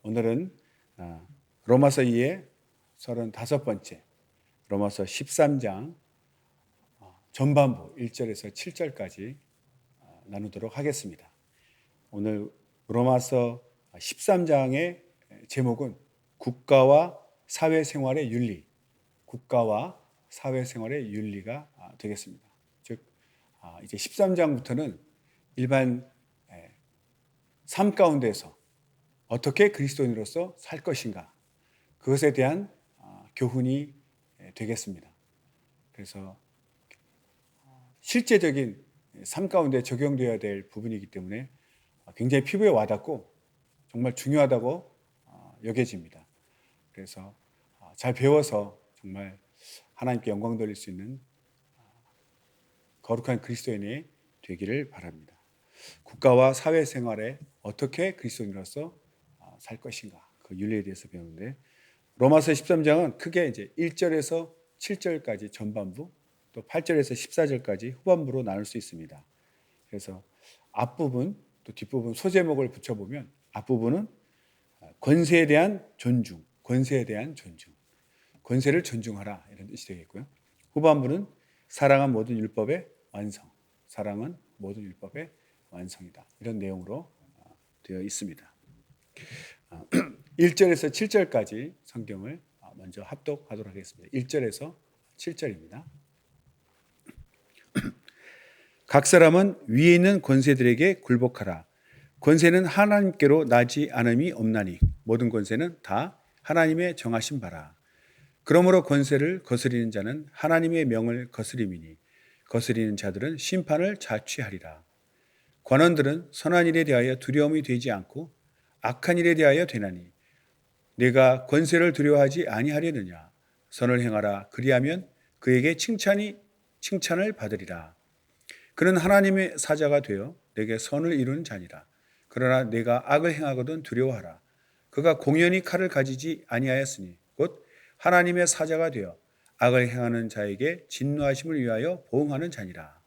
오늘은 로마서 2의 35번째, 로마서 13장 전반부 1절에서 7절까지 나누도록 하겠습니다. 오늘 로마서 13장의 제목은 국가와 사회생활의 윤리, 국가와 사회생활의 윤리가 되겠습니다. 즉 이제 13장부터는 일반 삶 가운데서 어떻게 그리스도인으로서 살 것인가, 그것에 대한 교훈이 되겠습니다. 그래서 실제적인 삶 가운데 적용되어야 될 부분이기 때문에 굉장히 피부에 와닿고 정말 중요하다고 여겨집니다. 그래서 잘 배워서 정말 하나님께 영광 돌릴 수 있는 거룩한 그리스도인이 되기를 바랍니다. 국가와 사회생활에 어떻게 그리스도인으로서 살 것인가, 그 윤리에 대해서 배우는데, 로마서 13장은 크게 이제 1절에서 7절까지 전반부, 또 8절에서 14절까지 후반부로 나눌 수 있습니다. 그래서 앞부분 또 뒷부분 소제목을 붙여보면, 앞부분은 권세에 대한 존중, 권세에 대한 존중, 권세를 존중하라, 이런 뜻이 되겠고요. 후반부는 사랑은 모든 율법의 완성, 사랑은 모든 율법의 완성이다, 이런 내용으로 되어 있습니다. 1절에서 7절까지 성경을 먼저 합독하도록 하겠습니다. 1절에서 7절입니다. 각 사람은 위에 있는 권세들에게 굴복하라. 권세는 하나님께로 나지 않음이 없나니 모든 권세는 다 하나님의 정하신 바라. 그러므로 권세를 거스리는 자는 하나님의 명을 거스림이니 거스리는 자들은 심판을 자취하리라. 관원들은 선한 일에 대하여 두려움이 되지 않고 악한 일에 대하여 되나니 내가 권세를 두려워하지 아니하려느냐. 선을 행하라. 그리하면 그에게 칭찬을 받으리라. 그는 하나님의 사자가 되어 내게 선을 이루는 자니라. 그러나 내가 악을 행하거든 두려워하라. 그가 공연히 칼을 가지지 아니하였으니 곧 하나님의 사자가 되어 악을 행하는 자에게 진노하심을 위하여 보응하는 자니라.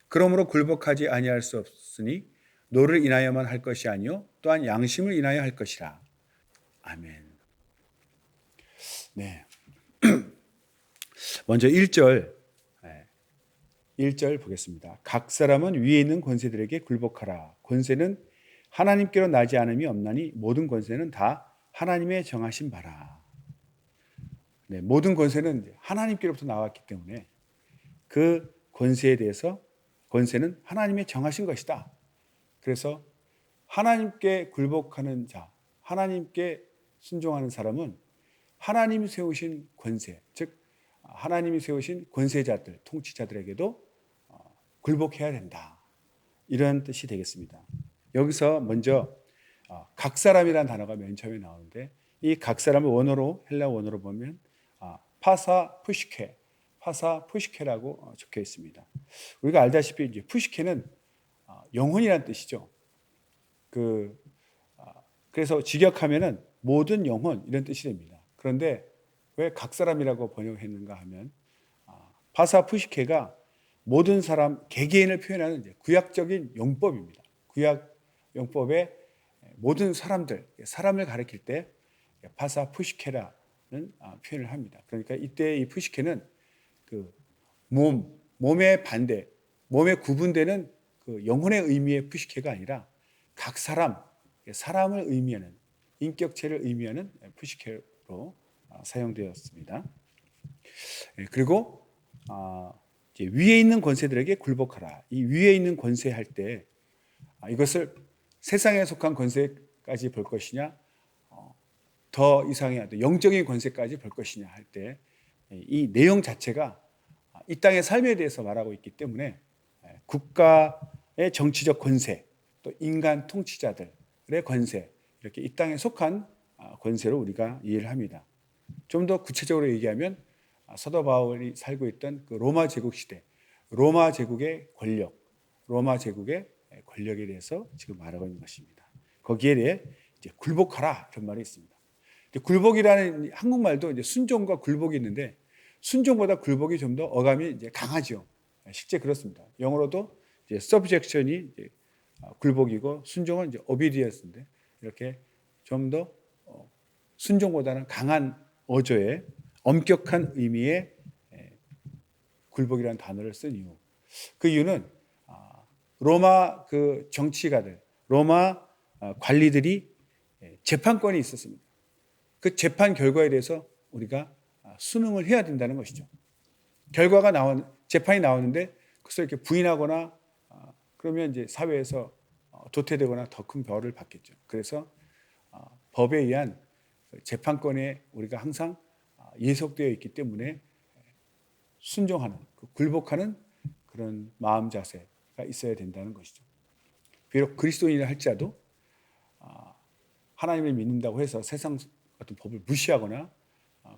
그러므로 굴복하지 아니할 수 없으니 노를 인하여만 할 것이 아니요 또한 양심을 인하여 할 것이라. 아멘. 네. 먼저 1절 보겠습니다. 각 사람은 위에 있는 권세들에게 굴복하라. 권세는 하나님께로 나지 않음이 없나니 모든 권세는 다 하나님의 정하신 바라. 네, 모든 권세는 하나님께로부터 나왔기 때문에 그 권세에 대해서, 권세는 하나님의 정하신 것이다. 그래서 하나님께 굴복하는 자, 하나님께 순종하는 사람은 하나님이 세우신 권세, 즉 하나님이 세우신 권세자들, 통치자들에게도 굴복해야 된다, 이런 뜻이 되겠습니다. 여기서 먼저 각 사람이라는 단어가 맨 처음에 나오는데, 이 각 사람을 원어로, 헬라 원어로 보면 파사 푸시케라고 적혀 있습니다. 우리가 알다시피 이제 푸시케는 영혼이라는 뜻이죠. 그래서 직역하면은 모든 영혼, 이런 뜻이 됩니다. 그런데 왜 각 사람이라고 번역했는가 하면, 파사 푸시케가 모든 사람, 개개인을 표현하는 이제 구약적인 용법입니다. 구약 용법의 모든 사람을 가리킬 때 파사 푸시케라는 표현을 합니다. 그러니까 이때 이 푸시케는 그 몸의 반대, 몸에 구분되는 그 영혼의 의미의 푸시케가 아니라 각 사람을 의미하는, 인격체를 의미하는 푸시케로 사용되었습니다. 그리고 이제 위에 있는 권세들에게 굴복하라. 이 위에 있는 권세 할 때 이것을 세상에 속한 권세까지 볼 것이냐, 더 이상의 영적인 권세까지 볼 것이냐 할 때, 이 내용 자체가 이 땅의 삶에 대해서 말하고 있기 때문에 국가의 정치적 권세, 또 인간 통치자들의 권세, 이렇게 이 땅에 속한 권세로 우리가 이해를 합니다. 좀 더 구체적으로 얘기하면 사도 바울이 살고 있던 그 로마 제국 시대, 로마 제국의 권력에 대해서 지금 말하고 있는 것입니다. 거기에 대해 이제 굴복하라, 이런 말이 있습니다. 굴복이라는 한국말도 이제 순종과 굴복이 있는데, 순종보다 굴복이 좀 더 어감이 이제 강하죠. 실제 그렇습니다. 영어로도 이제 subjection이 이제 굴복이고 순종은 이제 obedience인데, 이렇게 좀 더 순종보다는 강한 어조의 엄격한 의미의 굴복이라는 단어를 쓴 이유. 그 이유는 로마 그 정치가들, 로마 관리들이 재판권이 있었습니다. 그 재판 결과에 대해서 우리가 순응을 해야 된다는 것이죠. 재판이 나오는데 그것을 이렇게 부인하거나 그러면 이제 사회에서 도태되거나 더 큰 벌을 받겠죠. 그래서 법에 의한 재판권에 우리가 항상 예속되어 있기 때문에 순종하는, 굴복하는 그런 마음 자세가 있어야 된다는 것이죠. 비록 그리스도인이라 할지라도 하나님을 믿는다고 해서 세상 같은 법을 무시하거나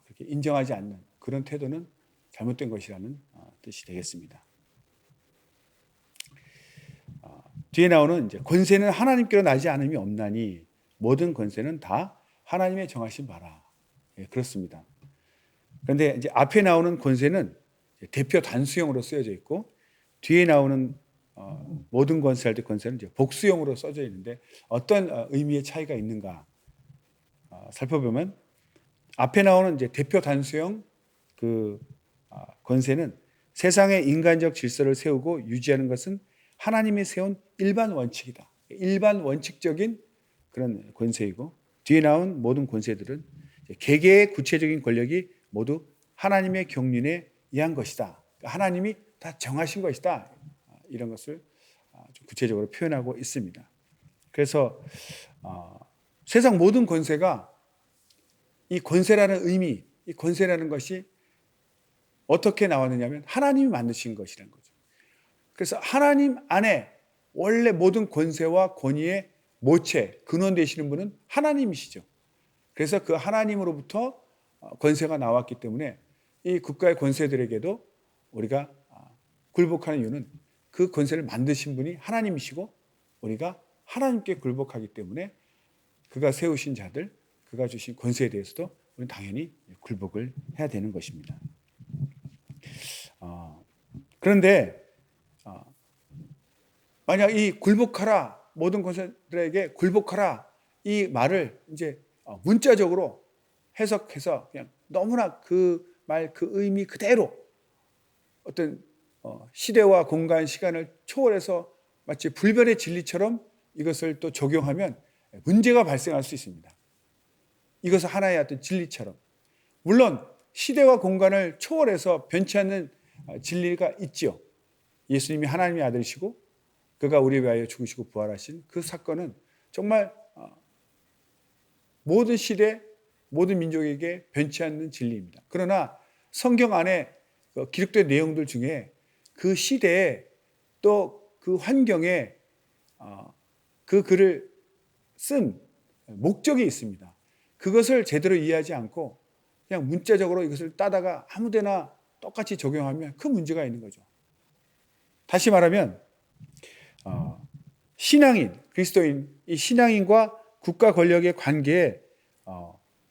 그렇게 인정하지 않는 그런 태도는 잘못된 것이라는 뜻이 되겠습니다. 뒤에 나오는 이제 권세는 하나님께로 나지 않음이 없나니 모든 권세는 다 하나님의 정하신 바라. 예, 그렇습니다. 그런데 이제 앞에 나오는 권세는 대표 단수형으로 쓰여져 있고 뒤에 나오는 모든 권세할 때 권세는 이제 복수형으로 써져 있는데 어떤 의미의 차이가 있는가 살펴보면 앞에 나오는 이제 대표 단수형 그 권세는 세상의 인간적 질서를 세우고 유지하는 것은 하나님이 세운 일반 원칙이다. 일반 원칙적인 그런 권세이고 뒤에 나온 모든 권세들은 개개의 구체적인 권력이 모두 하나님의 경륜에 의한 것이다. 하나님이 다 정하신 것이다. 이런 것을 좀 구체적으로 표현하고 있습니다. 그래서 세상 모든 권세가 이 권세라는 의미, 이 권세라는 것이 어떻게 나왔느냐면 하나님이 만드신 것이라는 거죠. 그래서 하나님 안에 원래 모든 권세와 권위의 모체, 근원 되시는 분은 하나님이시죠. 그래서 그 하나님으로부터 권세가 나왔기 때문에 이 국가의 권세들에게도 우리가 굴복하는 이유는 그 권세를 만드신 분이 하나님이시고 우리가 하나님께 굴복하기 때문에 그가 세우신 자들, 그가 주신 권세에 대해서도 우리는 당연히 굴복을 해야 되는 것입니다. 그런데 만약 이 굴복하라, 모든 권세들에게 굴복하라 이 말을 이제 문자적으로 해석해서 그냥 너무나 그 말, 그 의미 그대로 어떤 시대와 공간, 시간을 초월해서 마치 불변의 진리처럼 이것을 또 적용하면 문제가 발생할 수 있습니다. 이것은 하나의 어떤 진리처럼. 물론 시대와 공간을 초월해서 변치 않는 진리가 있지요. 예수님이 하나님의 아들이시고 그가 우리 위하여 죽으시고 부활하신 그 사건은 정말 모든 시대, 모든 민족에게 변치 않는 진리입니다. 그러나 성경 안에 기록된 내용들 중에 그 시대에 또 그 환경에 그 글을 쓴 목적이 있습니다. 그것을 제대로 이해하지 않고 그냥 문자적으로 이것을 따다가 아무데나 똑같이 적용하면 큰 문제가 있는 거죠. 다시 말하면 신앙인, 그리스도인, 이 신앙인과 국가 권력의 관계에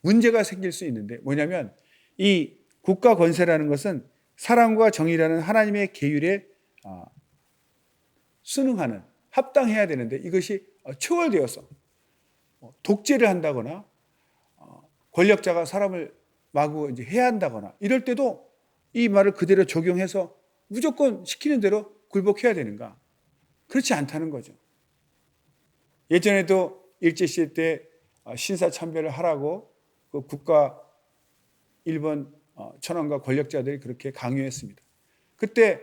문제가 생길 수 있는데 뭐냐면 이 국가 권세라는 것은 사랑과 정의라는 하나님의 계율에 순응하는, 합당해야 되는데 이것이 초월되어서 독재를 한다거나 권력자가 사람을 마구 이제 해야 한다거나 이럴 때도 이 말을 그대로 적용해서 무조건 시키는 대로 굴복해야 되는가? 그렇지 않다는 거죠. 예전에도 일제시대 때 신사참배를 하라고 그 국가 일본 천황과 권력자들이 그렇게 강요했습니다. 그때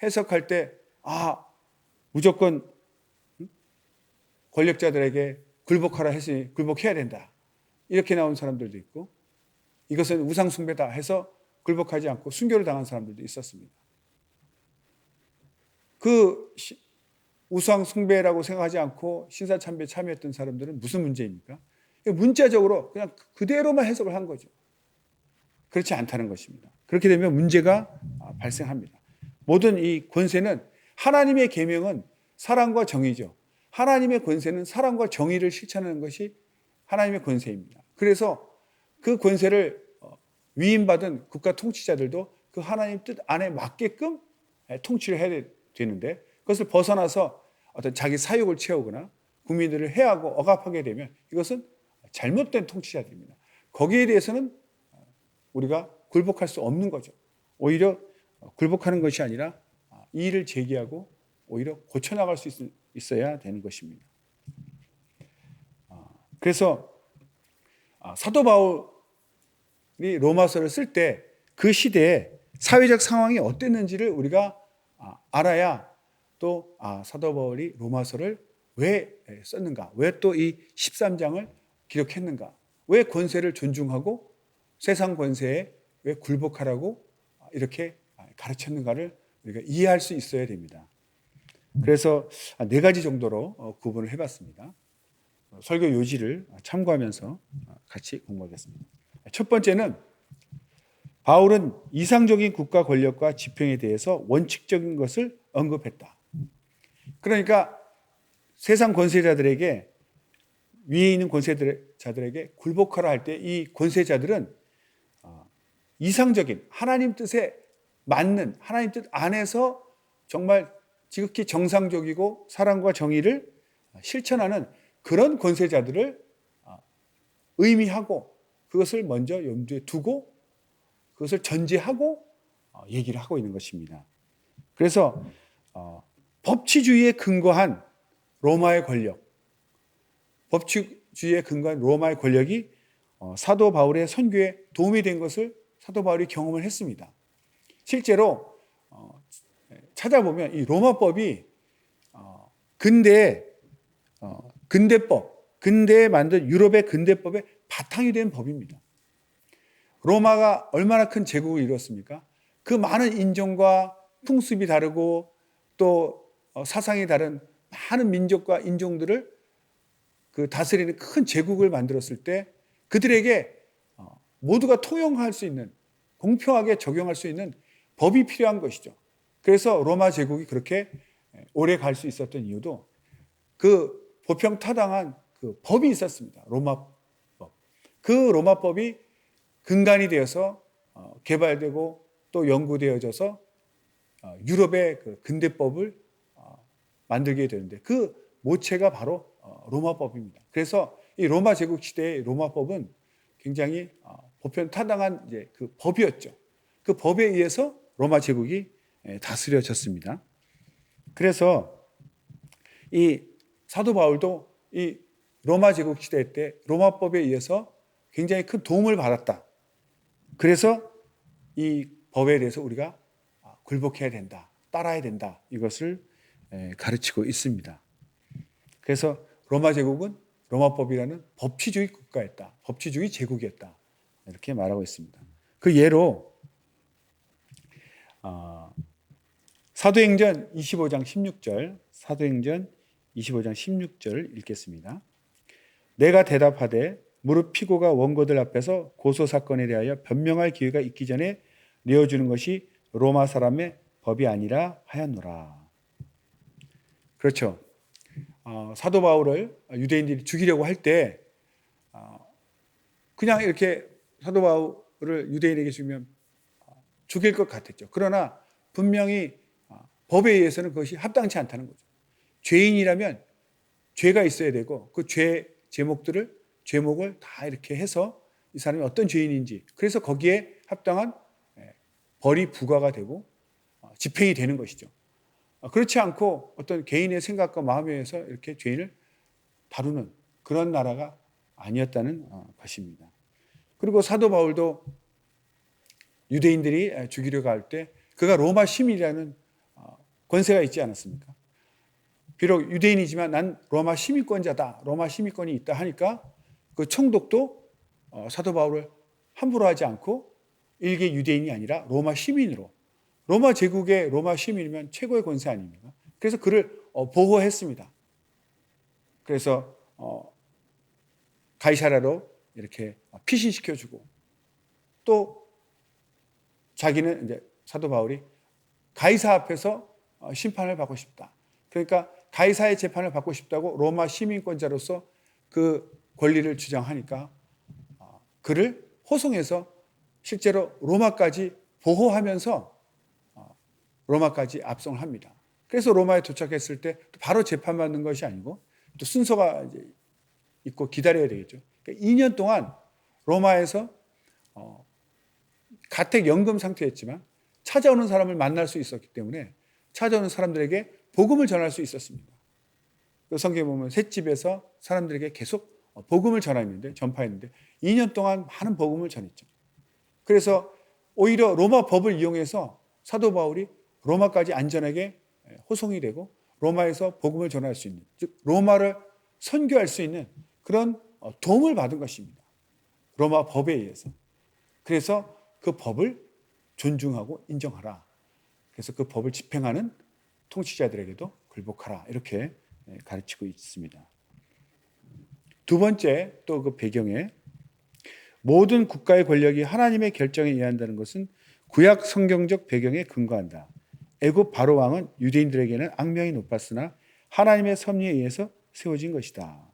해석할 때 무조건 권력자들에게 굴복하라 했으니 굴복해야 된다. 이렇게 나온 사람들도 있고 이것은 우상숭배다 해서 굴복하지 않고 순교를 당한 사람들도 있었습니다. 그 우상숭배라고 생각하지 않고 신사참배에 참여했던 사람들은 무슨 문제입니까? 문자적으로 그냥 그대로만 해석을 한 거죠. 그렇지 않다는 것입니다. 그렇게 되면 문제가 발생합니다. 모든 이 권세는 하나님의 계명은 사랑과 정의죠. 하나님의 권세는 사랑과 정의를 실천하는 것이 하나님의 권세입니다. 그래서 그 권세를 위임받은 국가 통치자들도 그 하나님 뜻 안에 맞게끔 통치를 해야 되는데 그것을 벗어나서 어떤 자기 사욕을 채우거나 국민들을 해하고 억압하게 되면 이것은 잘못된 통치자들입니다. 거기에 대해서는 우리가 굴복할 수 없는 거죠. 오히려 굴복하는 것이 아니라 이의를 제기하고 오히려 고쳐나갈 수 있어야 되는 것입니다. 그래서 사도 바울이 로마서를 쓸 때 그 시대에 사회적 상황이 어땠는지를 우리가 알아야 또 사도 바울이 로마서를 왜 썼는가, 왜 또 이 13장을 기록했는가, 왜 권세를 존중하고 세상 권세에 왜 굴복하라고 이렇게 가르쳤는가를 우리가 이해할 수 있어야 됩니다. 그래서 네 가지 정도로 구분을 해봤습니다. 설교 요지를 참고하면서 같이 공부하겠습니다. 첫 번째는 바울은 이상적인 국가 권력과 집행에 대해서 원칙적인 것을 언급했다. 그러니까 세상 권세자들에게, 위에 있는 권세자들에게 굴복하라 할 때 이 권세자들은 이상적인 하나님 뜻에 맞는, 하나님 뜻 안에서 정말 지극히 정상적이고 사랑과 정의를 실천하는 그런 권세자들을 의미하고 그것을 먼저 염두에 두고 그것을 전제하고 얘기를 하고 있는 것입니다. 그래서 법치주의에 근거한 로마의 권력, 법치주의에 근거한 로마의 권력이 사도 바울의 선교에 도움이 된 것을 사도 바울이 경험을 했습니다. 실제로 찾아보면 이 로마법이 근대에 만든 유럽의 근대법의 바탕이 된 법입니다. 로마가 얼마나 큰 제국을 이뤘습니까? 그 많은 인종과 풍습이 다르고 또 사상이 다른 많은 민족과 인종들을 그 다스리는 큰 제국을 만들었을 때 그들에게 모두가 통용할 수 있는, 공평하게 적용할 수 있는 법이 필요한 것이죠. 그래서 로마 제국이 그렇게 오래 갈 수 있었던 이유도 그 보평타당한 그 법이 있었습니다. 로마법. 그 로마법이 근간이 되어서 개발되고 또 연구되어져서 유럽의 그 근대법을 만들게 되는데 그 모체가 바로 로마법입니다. 그래서 이 로마 제국 시대의 로마법은 굉장히 보편타당한 이제 그 법이었죠. 그 법에 의해서 로마 제국이 다스려졌습니다. 그래서 이 사도 바울도 이 로마 제국 시대 때 로마법에 의해서 굉장히 큰 도움을 받았다. 그래서 이 법에 대해서 우리가 굴복해야 된다, 따라야 된다, 이것을 가르치고 있습니다. 그래서 로마 제국은 로마법이라는 법치주의 국가였다, 법치주의 제국이었다, 이렇게 말하고 있습니다. 그 예로 사도행전 25장 16절, 사도행전 25장 16절 읽겠습니다. 내가 대답하되 무릇 피고가 원고들 앞에서 고소 사건에 대하여 변명할 기회가 있기 전에 내어주는 것이 로마 사람의 법이 아니라 하였노라. 그렇죠. 사도 바울을 유대인들이 죽이려고 할 때 그냥 이렇게 사도 바울을 유대인에게 주면 죽일 것 같았죠. 그러나 분명히 법에 의해서는 그것이 합당치 않다는 거죠. 죄인이라면 죄가 있어야 되고 그 제목을 다 이렇게 해서 이 사람이 어떤 죄인인지, 그래서 거기에 합당한 벌이 부과가 되고 집행이 되는 것이죠. 그렇지 않고 어떤 개인의 생각과 마음에 의해서 이렇게 죄인을 다루는 그런 나라가 아니었다는 것입니다. 그리고 사도 바울도 유대인들이 죽이려고 할 때 그가 로마 시민이라는 권세가 있지 않았습니까? 비록 유대인이지만 난 로마 시민권자다, 로마 시민권이 있다 하니까 그 총독도 사도 바울을 함부로 하지 않고 일개 유대인이 아니라 로마 시민으로, 로마 제국의 로마 시민이면 최고의 권세 아닙니까? 그래서 그를 보호했습니다. 그래서 가이사라로 이렇게 피신시켜주고 또 자기는 이제 사도 바울이 가이사 앞에서 심판을 받고 싶다. 그러니까 가이사의 재판을 받고 싶다고 로마 시민권자로서 그 권리를 주장하니까 그를 호송해서 실제로 로마까지 보호하면서 로마까지 압송을 합니다. 그래서 로마에 도착했을 때 바로 재판받는 것이 아니고 또 순서가 이제 있고 기다려야 되겠죠. 그러니까 2년 동안 로마에서 가택연금 상태였지만 찾아오는 사람을 만날 수 있었기 때문에 찾아오는 사람들에게 복음을 전할 수 있었습니다. 그 성경에 보면 셋집에서 사람들에게 계속 복음을 전파했는데 2년 동안 많은 복음을 전했죠. 그래서 오히려 로마 법을 이용해서 사도 바울이 로마까지 안전하게 호송이 되고 로마에서 복음을 전할 수 있는, 즉 로마를 선교할 수 있는 그런 도움을 받은 것입니다. 로마 법에 의해서. 그래서 그 법을 존중하고 인정하라. 그래서 그 법을 집행하는 통치자들에게도 굴복하라. 이렇게 가르치고 있습니다. 두 번째 또 그 배경에 모든 국가의 권력이 하나님의 결정에 의해야 한다는 것은 구약 성경적 배경에 근거한다. 애굽 바로 왕은 유대인들에게는 악명이 높았으나 하나님의 섭리에 의해서 세워진 것이다.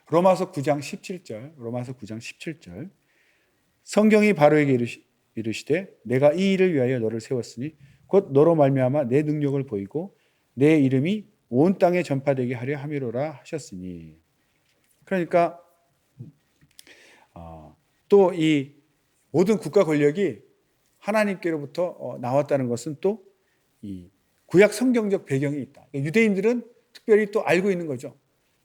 로마서 9장 17절. 성경이 바로에게 이르시되 내가 이 일을 위하여 너를 세웠으니 곧 너로 말미암아 내 능력을 보이고 내 이름이 온 땅에 전파되게 하려 함이로라 하셨으니. 그러니까 또 이 모든 국가 권력이 하나님께로부터 나왔다는 것은 또 이 구약 성경적 배경이 있다. 유대인들은 특별히 또 알고 있는 거죠.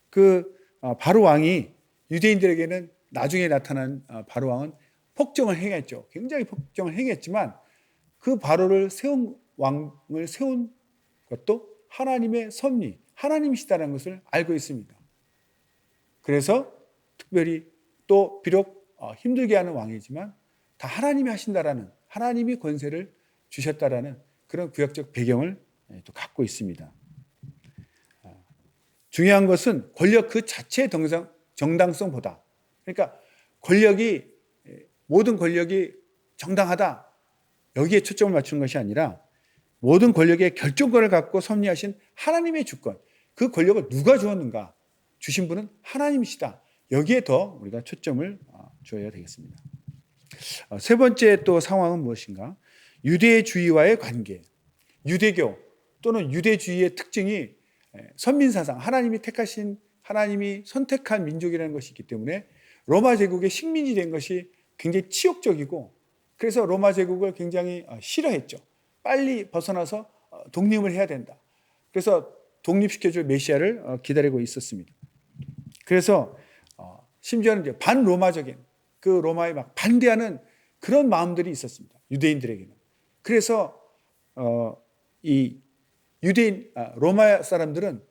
그 바로 왕이 유대인들에게는 나중에 나타난 바로 왕은 폭정을 행했죠. 굉장히 폭정을 행했지만 그 바로를 세운 왕을 세운 것도 하나님의 섭리, 하나님이시다는 것을 알고 있습니다. 그래서 특별히 또 비록 힘들게 하는 왕이지만 다 하나님이 하신다라는, 하나님이 권세를 주셨다라는 그런 구약적 배경을 또 갖고 있습니다. 중요한 것은 권력 그 자체의 정당성보다, 그러니까 모든 권력이 정당하다, 여기에 초점을 맞추는 것이 아니라 모든 권력의 결정권을 갖고 섭리하신 하나님의 주권, 그 권력을 누가 주었는가? 주신 분은 하나님이시다. 여기에 더 우리가 초점을 줘야 되겠습니다. 세 번째 또 상황은 무엇인가? 유대주의와의 관계. 유대교 또는 유대주의의 특징이 선민사상, 하나님이 선택한 민족이라는 것이 있기 때문에 로마 제국의 식민지 된 것이 굉장히 치욕적이고, 그래서 로마 제국을 굉장히 싫어했죠. 빨리 벗어나서 독립을 해야 된다. 그래서 독립시켜줄 메시아를 기다리고 있었습니다. 그래서 심지어는 이제 반로마적인 그 로마에 막 반대하는 그런 마음들이 있었습니다. 유대인들에게는. 그래서 이 로마 사람들은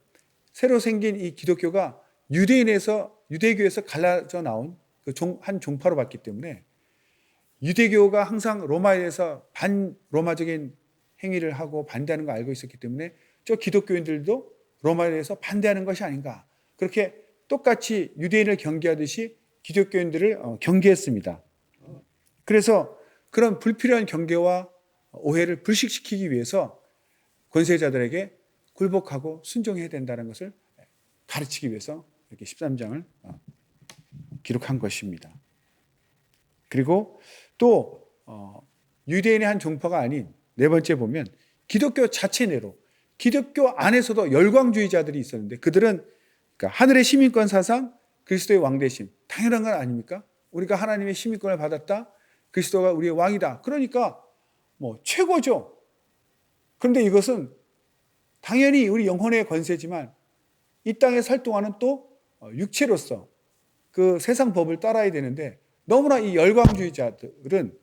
새로 생긴 이 기독교가 유대교에서 갈라져 나온 한 종파로 봤기 때문에 유대교가 항상 로마에 대해서 반로마적인 행위를 하고 반대하는 거 알고 있었기 때문에 저 기독교인들도 로마에 대해서 반대하는 것이 아닌가, 그렇게 똑같이 유대인을 경계하듯이 기독교인들을 경계했습니다. 그래서 그런 불필요한 경계와 오해를 불식시키기 위해서 권세자들에게 굴복하고 순종해야 된다는 것을 가르치기 위해서 이렇게 13장을 기록한 것입니다. 그리고 또 유대인의 한 종파가 아닌 네 번째 보면 기독교 자체 내로, 기독교 안에서도 열광주의자들이 있었는데 그들은 그러니까 하늘의 시민권 사상, 그리스도의 왕대심, 당연한 건 아닙니까? 우리가 하나님의 시민권을 받았다, 그리스도가 우리의 왕이다. 그러니까 뭐 최고죠. 그런데 이것은 당연히 우리 영혼의 권세지만 이 땅에 살 동안은 또 육체로서 그 세상 법을 따라야 되는데, 너무나 이 열광주의자들은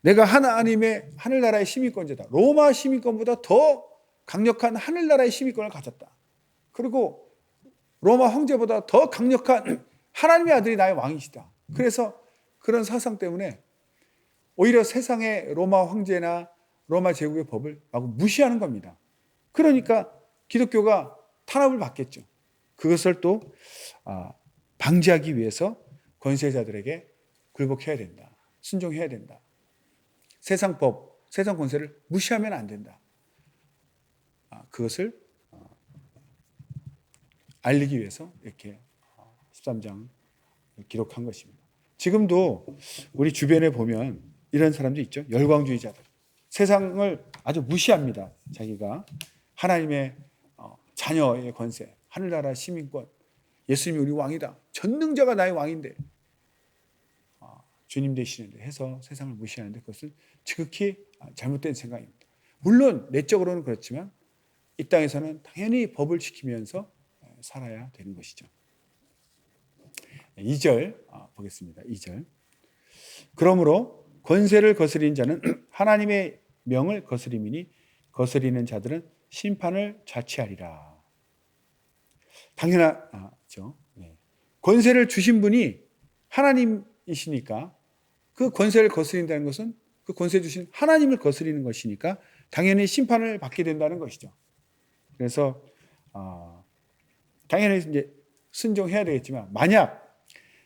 내가 하나님의 하늘나라의 시민권자다, 로마 시민권보다 더 강력한 하늘나라의 시민권을 가졌다, 그리고 로마 황제보다 더 강력한 하나님의 아들이 나의 왕이시다. 그래서 그런 사상 때문에 오히려 세상의 로마 황제나 로마 제국의 법을 마구 무시하는 겁니다. 그러니까 기독교가 탄압을 받겠죠. 그것을 또 방지하기 위해서 권세자들에게 굴복해야 된다, 순종해야 된다, 세상 법, 세상 권세를 무시하면 안 된다. 그것을 알리기 위해서 이렇게 13장 기록한 것입니다. 지금도 우리 주변에 보면 이런 사람도 있죠. 열광주의자들. 세상을 아주 무시합니다. 자기가 하나님의 자녀의 권세, 하늘나라 시민권, 예수님이 우리 왕이다, 전능자가 나의 왕인데 주님 되시는데 해서 세상을 무시하는데 그것은 지극히 잘못된 생각입니다. 물론 내적으로는 그렇지만 이 땅에서는 당연히 법을 지키면서 살아야 되는 것이죠. 2절 보겠습니다. 2절. 그러므로 권세를 거스린 자는 하나님의 명을 거스림이니 거스리는 자들은 심판을 자취하리라. 당연하죠. 권세를 주신 분이 하나님이시니까 그 권세를 거스린다는 것은 그 권세 주신 하나님을 거스리는 것이니까 당연히 심판을 받게 된다는 것이죠. 그래서 당연히 이제 순종해야 되겠지만 만약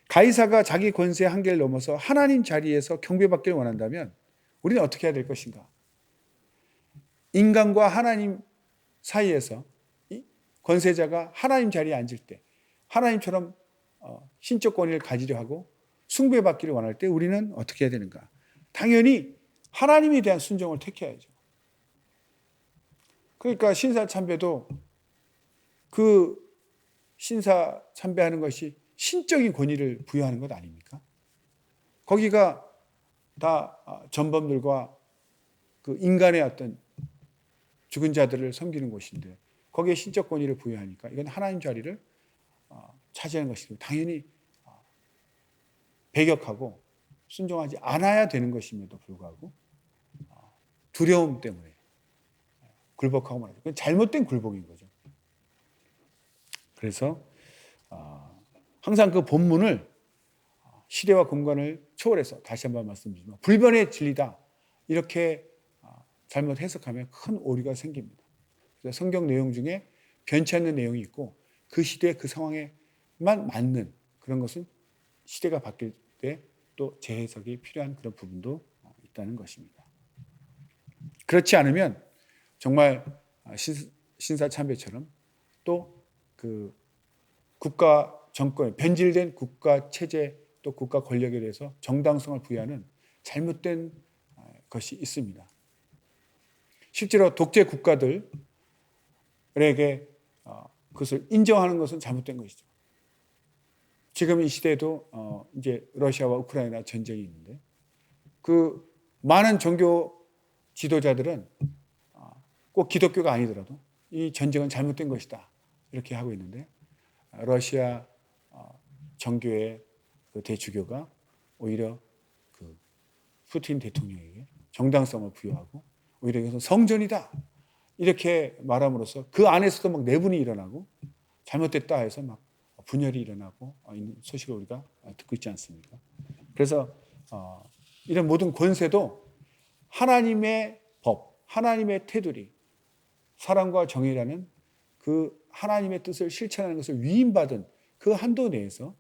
가이사가 자기 권세의 한계를 넘어서 하나님 자리에서 경배받기를 원한다면 우리는 어떻게 해야 될 것인가? 인간과 하나님 사이에서 권세자가 하나님 자리에 앉을 때 하나님처럼 신적 권위를 가지려 하고 숭배받기를 원할 때 우리는 어떻게 해야 되는가? 당연히 하나님에 대한 순종을 택해야죠. 그러니까 신사 참배도 그 신사 참배하는 것이 신적인 권위를 부여하는 것 아닙니까? 거기가 다 전범들과 그 인간의 어떤 죽은 자들을 섬기는 곳인데 거기에 신적 권위를 부여하니까 이건 하나님 자리를 차지하는 것이고 당연히 배격하고 순종하지 않아야 되는 것임에도 불구하고 두려움 때문에 굴복하고 말하죠. 그건 잘못된 굴복인 거죠. 그래서 항상 그 본문을 시대와 공간을 초월해서 다시 한번 말씀드리지만 불변의 진리다 이렇게 잘못 해석하면 큰 오류가 생깁니다. 그래서 성경 내용 중에 변치 않는 내용이 있고 그 시대 그 상황에만 맞는 그런 것은 시대가 바뀔 때 또 재해석이 필요한 그런 부분도 있다는 것입니다. 그렇지 않으면 정말 신사참배처럼 또 그 국가 정권, 변질된 국가 체제 또 국가 권력에 대해서 정당성을 부여하는 잘못된 것이 있습니다. 실제로 독재 국가들에게 그것을 인정하는 것은 잘못된 것이죠. 지금 이 시대에도 이제 러시아와 우크라이나 전쟁이 있는데 그 많은 종교 지도자들은 꼭 기독교가 아니더라도 이 전쟁은 잘못된 것이다 이렇게 하고 있는데 러시아 정교의 그 대주교가 오히려 그 푸틴 대통령에게 정당성을 부여하고 오히려 이것은 성전이다 이렇게 말함으로써 그 안에서도 막 내분이 일어나고 잘못됐다 해서 막 분열이 일어나고 있는 소식을 우리가 듣고 있지 않습니까? 그래서 이런 모든 권세도 하나님의 법, 하나님의 테두리, 사랑과 정의라는 그 하나님의 뜻을 실천하는 것을 위임받은 그 한도 내에서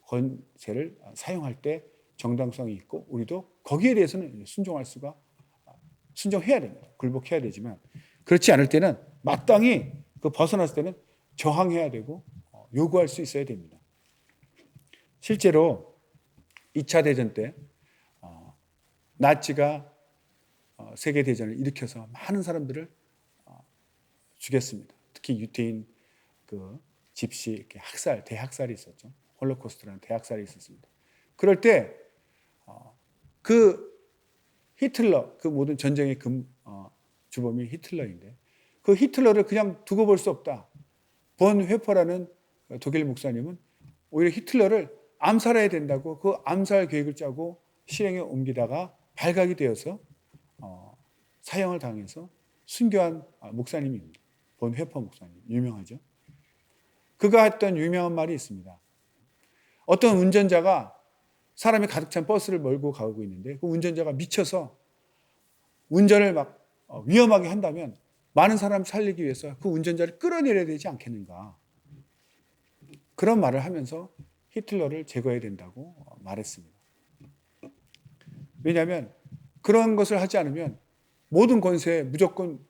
권세를 사용할 때 정당성이 있고 우리도 거기에 대해서는 순종해야 됩니다. 굴복해야 되지만 그렇지 않을 때는 마땅히 그 벗어났을 때는 저항해야 되고 요구할 수 있어야 됩니다. 실제로 2차 대전 때 나치가 세계대전을 일으켜서 많은 사람들을 죽였습니다. 특히 유태인 그 집시 이렇게 대학살이 있었죠. 홀로코스트라는 대학살이 있었습니다. 그럴 때 그 히틀러, 그 모든 전쟁의 주범이 히틀러인데 그 히틀러를 그냥 두고 볼 수 없다. 본 회퍼라는 독일 목사님은 오히려 히틀러를 암살해야 된다고 그 암살 계획을 짜고 실행에 옮기다가 발각이 되어서 사형을 당해서 순교한 목사님입니다. 본 회퍼 목사님 유명하죠. 그가 했던 유명한 말이 있습니다. 어떤 운전자가 사람이 가득 찬 버스를 몰고 가고 있는데 그 운전자가 미쳐서 운전을 막 위험하게 한다면 많은 사람을 살리기 위해서 그 운전자를 끌어내려야 되지 않겠는가. 그런 말을 하면서 히틀러를 제거해야 된다고 말했습니다. 왜냐하면 그런 것을 하지 않으면 모든 권세에 무조건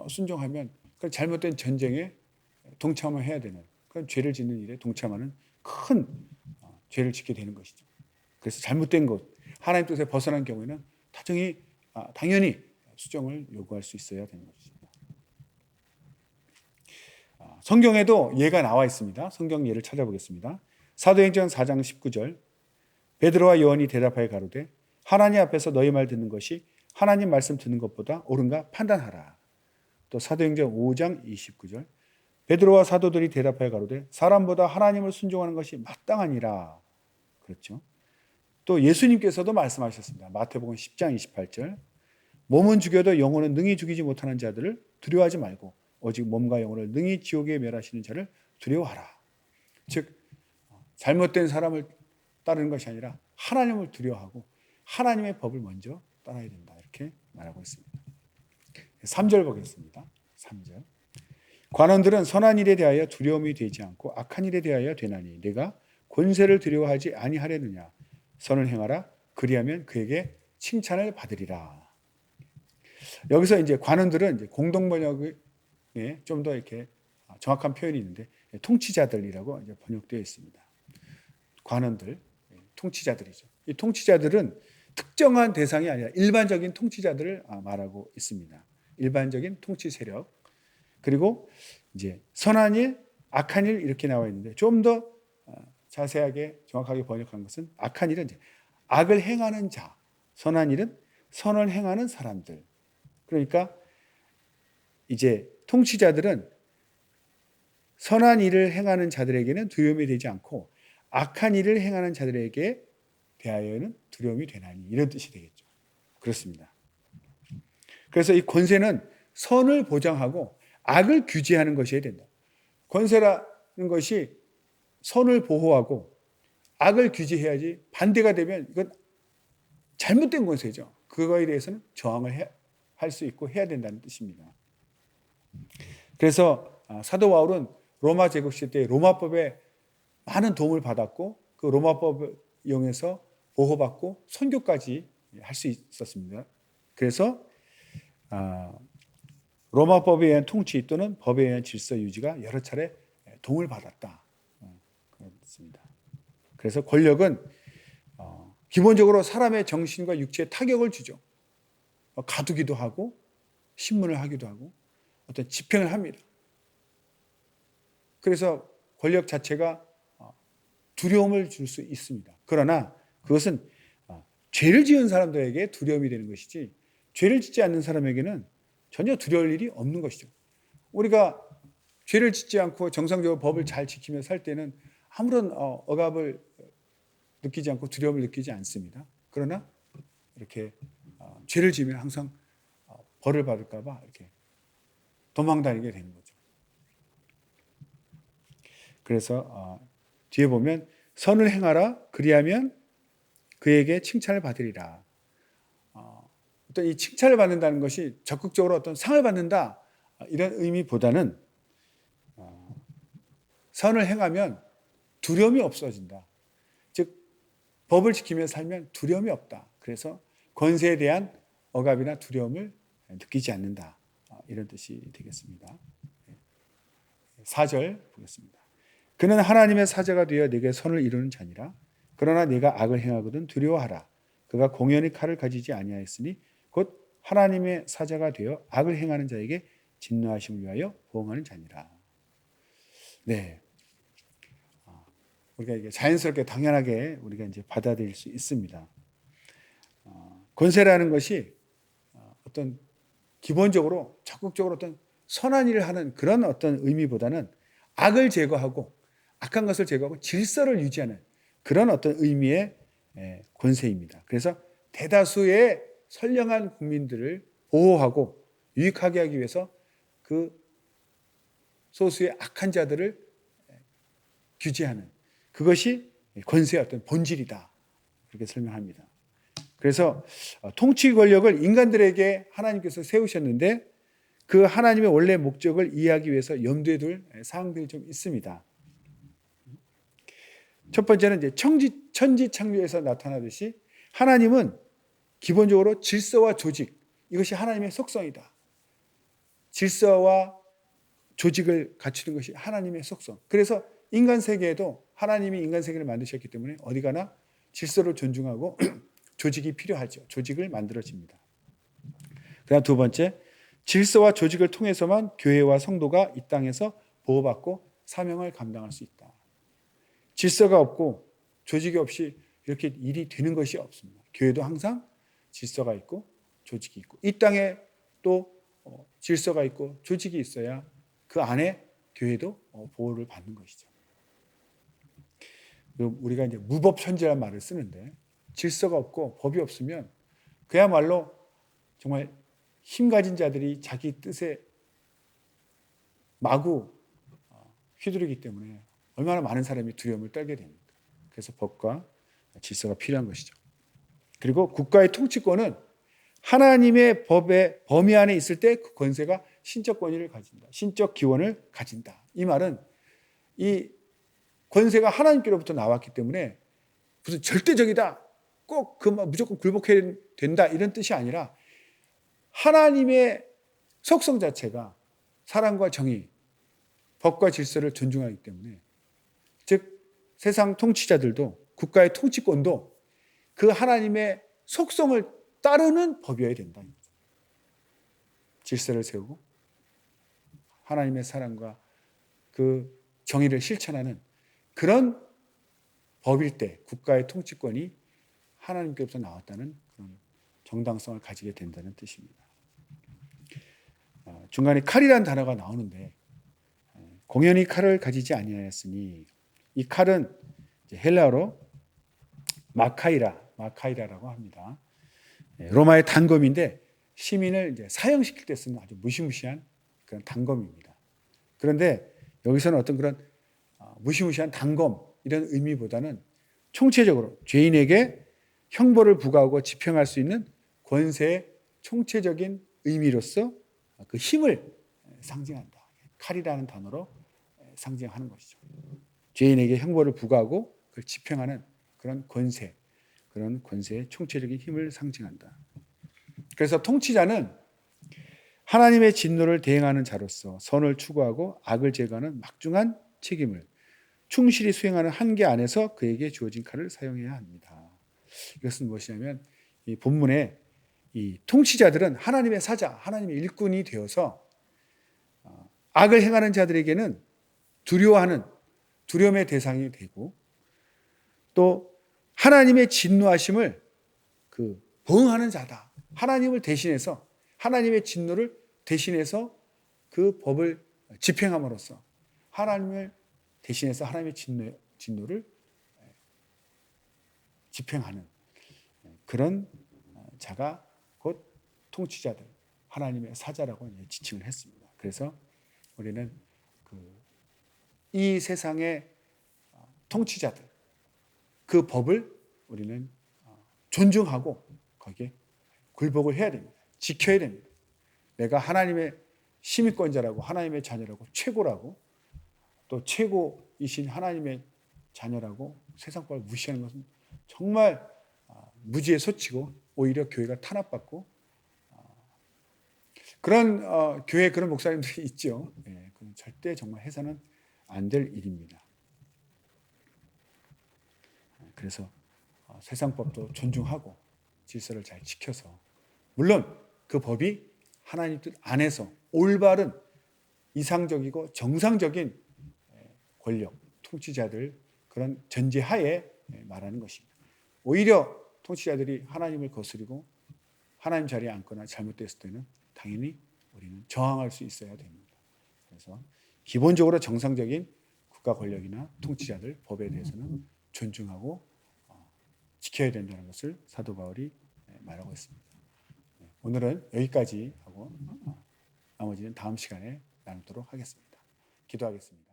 순종하면 그 잘못된 전쟁에 동참을 해야 되는 그런 죄를 짓는 일에 동참하는 큰 죄를 짓게 되는 것이죠. 그래서 잘못된 것, 하나님 뜻에 벗어난 경우에는 당연히 수정을 요구할 수 있어야 되는 것입니다. 성경에도 예가 나와 있습니다. 성경 예를 찾아보겠습니다. 사도행전 4장 19절 베드로와 요한이 대답하여 가로되 하나님 앞에서 너희 말 듣는 것이 하나님 말씀 듣는 것보다 옳은가 판단하라. 또 사도행전 5장 29절 베드로와 사도들이 대답하여 가로되 사람보다 하나님을 순종하는 것이 마땅하니라. 그렇죠. 또 예수님께서도 말씀하셨습니다. 마태복음 10장 28절 몸은 죽여도 영혼은 능히 죽이지 못하는 자들을 두려워하지 말고 오직 몸과 영혼을 능히 지옥에 멸하시는 자를 두려워하라. 즉 잘못된 사람을 따르는 것이 아니라 하나님을 두려워하고 하나님의 법을 먼저 따라야 된다. 이렇게 말하고 있습니다. 3절 보겠습니다. 3절 관원들은 선한 일에 대하여 두려움이 되지 않고 악한 일에 대하여 되나니 내가 권세를 두려워하지 아니하려느냐. 선을 행하라. 그리하면 그에게 칭찬을 받으리라. 여기서 이제 관원들은 이제 공동 번역에 좀 더 이렇게 정확한 표현이 있는데 통치자들이라고 이제 번역되어 있습니다. 관원들, 통치자들이죠. 이 통치자들은 특정한 대상이 아니라 일반적인 통치자들을 말하고 있습니다. 일반적인 통치 세력. 그리고 이제 선한 일, 악한 일 이렇게 나와 있는데 좀 더 자세하게 정확하게 번역한 것은 악한 일은 이제 악을 행하는 자, 선한 일은 선을 행하는 사람들. 그러니까 이제 통치자들은 선한 일을 행하는 자들에게는 두려움이 되지 않고 악한 일을 행하는 자들에게 대하여는 두려움이 되나니 이런 뜻이 되겠죠. 그렇습니다. 그래서 이 권세는 선을 보장하고 악을 규제하는 것이어야 된다. 권세라는 것이 선을 보호하고 악을 규제해야지 반대가 되면 이건 잘못된 권세죠. 그거에 대해서는 저항을 할 수 있고 해야 된다는 뜻입니다. 그래서 사도 바울은 로마 제국 시대 때 로마법에 많은 도움을 받았고 그 로마법을 이용해서 보호받고 선교까지 할 수 있었습니다. 그래서 로마법에 의한 통치 또는 법에 의한 질서 유지가 여러 차례 도움을 받았다. 그렇습니다. 그래서 권력은 기본적으로 사람의 정신과 육체에 타격을 주죠. 가두기도 하고 신문을 하기도 하고 어떤 집행을 합니다. 그래서 권력 자체가 두려움을 줄 수 있습니다. 그러나 그것은 죄를 지은 사람들에게 두려움이 되는 것이지 죄를 짓지 않는 사람에게는 전혀 두려울 일이 없는 것이죠. 우리가 죄를 짓지 않고 정상적으로 법을 잘 지키며 살 때는 아무런 억압을 느끼지 않고 두려움을 느끼지 않습니다. 그러나 이렇게 죄를 지으면 항상 벌을 받을까 봐 이렇게 도망다니게 되는 거죠. 그래서 뒤에 보면 선을 행하라 그리하면 그에게 칭찬을 받으리라. 어떤 이 칭찬을 받는다는 것이 적극적으로 어떤 상을 받는다 이런 의미보다는 선을 행하면 두려움이 없어진다. 즉 법을 지키며 살면 두려움이 없다. 그래서 권세에 대한 억압이나 두려움을 느끼지 않는다. 이런 뜻이 되겠습니다. 4절 보겠습니다. 그는 하나님의 사자가 되어 내게 선을 이루는 자니라. 그러나 네가 악을 행하거든 두려워하라. 그가 공연히 칼을 가지지 아니하였으니 곧 하나님의 사자가 되어 악을 행하는 자에게 진노하심을 위하여 보응하는 자니라. 네, 우리가 이게 자연스럽게 당연하게 우리가 이제 받아들일 수 있습니다. 권세라는 것이 어떤 기본적으로 적극적으로 어떤 선한 일을 하는 그런 어떤 의미보다는 악을 제거하고 악한 것을 제거하고 질서를 유지하는 그런 어떤 의미의 권세입니다. 그래서 대다수의 선량한 국민들을 보호하고 유익하게 하기 위해서 그 소수의 악한 자들을 규제하는 그것이 권세의 어떤 본질이다. 그렇게 설명합니다. 그래서 통치 권력을 인간들에게 하나님께서 세우셨는데 그 하나님의 원래 목적을 이해하기 위해서 염두에 둘 사항들이 좀 있습니다. 첫 번째는 이제 천지창조에서 나타나듯이 하나님은 기본적으로 질서와 조직, 이것이 하나님의 속성이다. 질서와 조직을 갖추는 것이 하나님의 속성. 그래서 인간 세계에도 하나님이 인간 세계를 만드셨기 때문에 어디 가나 질서를 존중하고 조직이 필요하죠. 조직을 만들어집니다. 그다음 두 번째, 질서와 조직을 통해서만 교회와 성도가 이 땅에서 보호받고 사명을 감당할 수 있다. 질서가 없고 조직이 없이 이렇게 일이 되는 것이 없습니다. 교회도 항상 질서가 있고 조직이 있고 이 땅에 또 질서가 있고 조직이 있어야 그 안에 교회도 보호를 받는 것이죠. 우리가 이제 무법천지라는 말을 쓰는데 질서가 없고 법이 없으면 그야말로 정말 힘 가진 자들이 자기 뜻에 마구 휘두르기 때문에 얼마나 많은 사람이 두려움을 떨게 됩니까? 그래서 법과 질서가 필요한 것이죠. 그리고 국가의 통치권은 하나님의 법의 범위 안에 있을 때 그 권세가 신적 권위를 가진다. 신적 기원을 가진다. 이 말은 이 권세가 하나님께로부터 나왔기 때문에 무슨 절대적이다. 꼭 무조건 굴복해야 된다. 이런 뜻이 아니라 하나님의 속성 자체가 사랑과 정의, 법과 질서를 존중하기 때문에 즉 세상 통치자들도 국가의 통치권도 그 하나님의 속성을 따르는 법이어야 된다. 질서를 세우고 하나님의 사랑과 그 정의를 실천하는 그런 법일 때 국가의 통치권이 하나님께로부터 나왔다는 그런 정당성을 가지게 된다는 뜻입니다. 중간에 칼이라는 단어가 나오는데 공연히 칼을 가지지 아니하였으니 이 칼은 헬라어로 마카이라라고 합니다. 로마의 단검인데 시민을 이제 사형시킬 때 쓰는 아주 무시무시한 그런 단검입니다. 그런데 여기서는 어떤 그런 무시무시한 단검 이런 의미보다는 총체적으로 죄인에게 형벌을 부과하고 집행할 수 있는 권세의 총체적인 의미로서 그 힘을 상징한다. 칼이라는 단어로 상징하는 것이죠. 죄인에게 형벌을 부과하고 그걸 집행하는 그런 권세, 그런 권세의 총체적인 힘을 상징한다. 그래서 통치자는 하나님의 진노를 대행하는 자로서 선을 추구하고 악을 제거하는 막중한 책임을 충실히 수행하는 한계 안에서 그에게 주어진 칼을 사용해야 합니다. 이것은 무엇이냐면 이 본문에 이 통치자들은 하나님의 사자, 하나님의 일꾼이 되어서 악을 행하는 자들에게는 두려움의 대상이 되고 또 하나님의 진노하심을 보응하는 자다. 하나님을 대신해서 하나님의 진노를 대신해서 그 법을 집행함으로써 하나님을 대신해서 하나님의 진노를 집행하는 그런 자가 곧 통치자들, 하나님의 사자라고 지칭을 했습니다. 그래서 우리는 이 세상의 통치자들, 그 법을 우리는 존중하고 거기에 굴복을 해야 됩니다. 지켜야 됩니다. 내가 하나님의 시민권자라고 하나님의 자녀라고 최고라고 또 최고이신 하나님의 자녀라고 세상법을 무시하는 것은 정말 무지에 소치고 오히려 교회가 탄압받고 그런 교회 그런 목사님들이 있죠. 예, 그건 절대 정말 해서는 안 될 일입니다. 그래서 세상법도 존중하고 질서를 잘 지켜서 물론 그 법이 하나님 뜻 안에서 올바른 이상적이고 정상적인 권력, 통치자들 그런 전제하에 말하는 것입니다. 오히려 통치자들이 하나님을 거스리고 하나님 자리에 앉거나 잘못됐을 때는 당연히 우리는 저항할 수 있어야 됩니다. 그래서 기본적으로 정상적인 국가 권력이나 통치자들 법에 대해서는 존중하고 지켜야 된다는 것을 사도 바울이 말하고 있습니다. 오늘은 여기까지 하고 나머지는 다음 시간에 나누도록 하겠습니다. 기도하겠습니다.